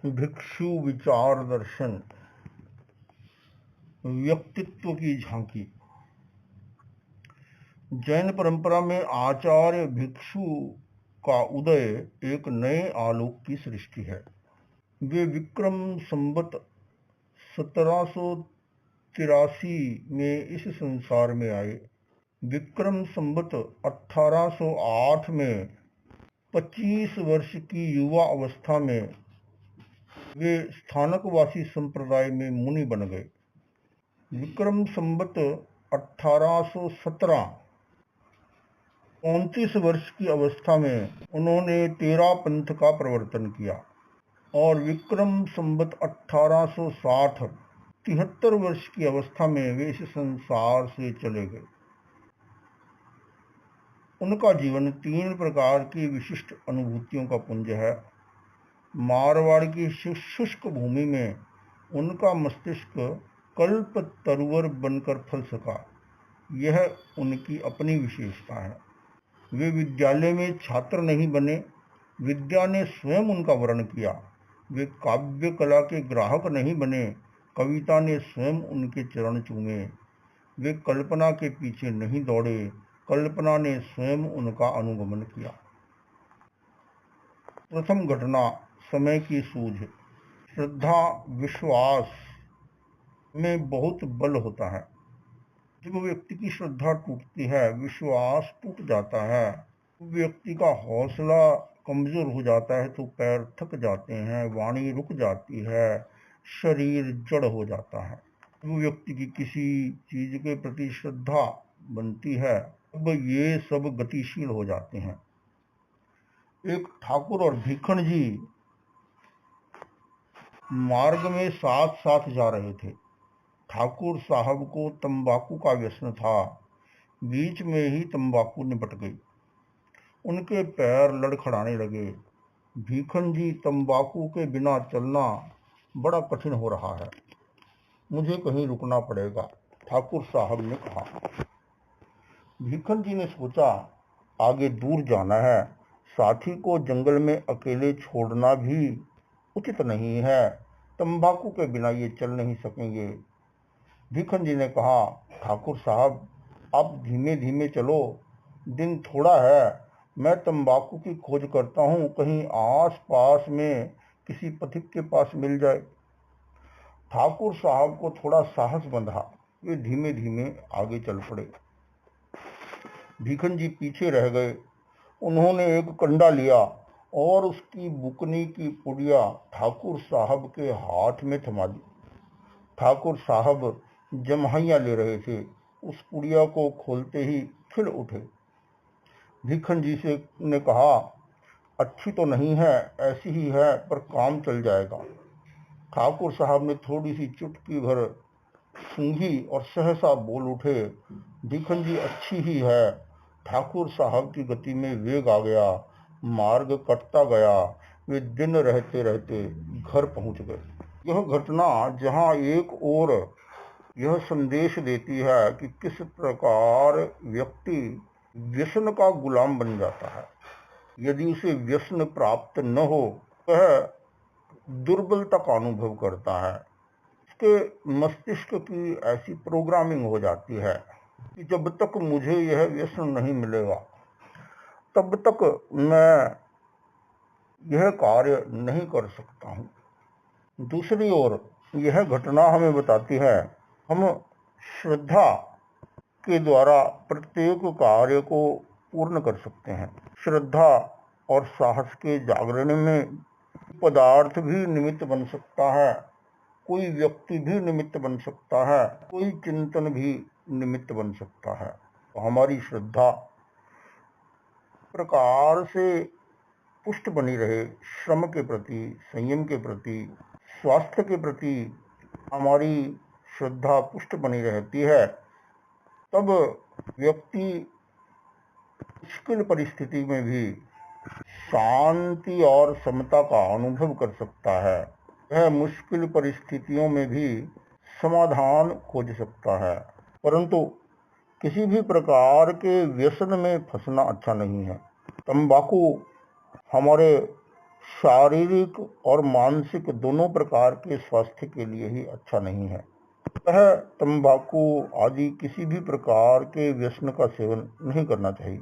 भिक्षु विचार दर्शन, व्यक्तित्व की झांकी। जैन परंपरा में आचार्य भिक्षु का उदय एक नए आलोक की सृष्टि है। वे विक्रम संवत 1783 में इस संसार में आए। विक्रम संवत 1808 में 25 वर्ष की युवा अवस्था में वे स्थानकवासी संप्रदाय में मुनि बन गए। विक्रम संवत 1817 29 वर्ष की अवस्था में उन्होंने तेरा पंथ का प्रवर्तन किया और विक्रम संवत 1860 73 वर्ष की अवस्था में वे इस संसार से चले गए। उनका जीवन 3 प्रकार की विशिष्ट अनुभूतियों का पुंज है। मारवाड़ की शुष्क भूमि में उनका मस्तिष्क कल्प तरुवर बनकर फल सका, यह उनकी अपनी विशेषता है। वे विद्यालय में छात्र नहीं बने, विद्या ने स्वयं उनका वर्ण किया। वे काव्य कला के ग्राहक नहीं बने, कविता ने स्वयं उनके चरण चूमे। वे कल्पना के पीछे नहीं दौड़े, कल्पना ने स्वयं उनका अनुगमन किया। प्रथम घटना, समय की सूझ। श्रद्धा विश्वास में बहुत बल होता है। जब व्यक्ति की श्रद्धा टूटती है, विश्वास टूट जाता है, व्यक्ति का हौसला कमजोर हो जाता है, तो पैर थक जाते हैं, वाणी रुक जाती है, शरीर जड़ हो जाता है। जब व्यक्ति की किसी चीज के प्रति श्रद्धा बनती है, तब ये सब गतिशील हो जाते हैं। एक ठाकुर और भीखन जी मार्ग में साथ साथ जा रहे थे। ठाकुर साहब को तंबाकू का व्यसन था। बीच में ही तंबाकू निपट गई, उनके पैर लड़खड़ाने लगे। भीखन जी, तंबाकू के बिना चलना बड़ा कठिन हो रहा है, मुझे कहीं रुकना पड़ेगा, ठाकुर साहब ने कहा। भीखन जी ने सोचा, आगे दूर जाना है, साथी को जंगल में अकेले छोड़ना भी उचित नहीं है, तंबाकू के बिना ये चल नहीं सकेंगे। भीखन जी ने कहा, ठाकुर साहब आप धीमे धीमे चलो, दिन थोड़ा है, मैं तंबाकू की खोज करता हूँ, कहीं आस पास में किसी पथिक के पास मिल जाए। ठाकुर साहब को थोड़ा साहस बंधा, वे धीमे धीमे आगे चल पड़े। भीखन जी पीछे रह गए। उन्होंने एक कंडा लिया और उसकी बुकनी की पुड़िया ठाकुर साहब के हाथ में थमा दी। ठाकुर साहब जम्हाइयाँ ले रहे थे, उस पुड़िया को खोलते ही खिल उठे। भीखन जी से ने कहा, अच्छी तो नहीं है, ऐसी ही है, पर काम चल जाएगा। ठाकुर साहब ने थोड़ी सी चुटकी भर सूंघी और सहसा बोल उठे, भीखन जी अच्छी ही है। ठाकुर साहब की गति में वेग आ गया, मार्ग कटता गया, वे दिन रहते रहते घर पहुंच गए। यह घटना जहां एक ओर यह संदेश देती है कि किस प्रकार व्यक्ति व्यसन का गुलाम बन जाता है। यदि उसे व्यसन प्राप्त न हो, वह दुर्बलता का अनुभव करता है। उसके मस्तिष्क की ऐसी प्रोग्रामिंग हो जाती है कि जब तक मुझे यह व्यसन नहीं मिलेगा, तब तक मैं यह कार्य नहीं कर सकता हूँ। दूसरी ओर यह घटना हमें बताती है, हम श्रद्धा के द्वारा प्रत्येक कार्य को पूर्ण कर सकते हैं। श्रद्धा और साहस के जागरण में पदार्थ भी निमित्त बन सकता है, कोई व्यक्ति भी निमित्त बन सकता है, कोई चिंतन भी निमित्त बन सकता है। तो हमारी श्रद्धा प्रकार से पुष्ट बनी रहे, श्रम के प्रति, संयम के प्रति, स्वास्थ्य के प्रति हमारी श्रद्धा पुष्ट बनी रहती है, तब व्यक्ति मुश्किल परिस्थिति में भी शांति और समता का अनुभव कर सकता है। वह मुश्किल परिस्थितियों में भी समाधान खोज सकता है। परंतु किसी भी प्रकार के व्यसन में फंसना अच्छा नहीं है। तंबाकू हमारे शारीरिक और मानसिक दोनों प्रकार के स्वास्थ्य के लिए ही अच्छा नहीं है। वह तंबाकू आदि किसी भी प्रकार के व्यसन का सेवन नहीं करना चाहिए।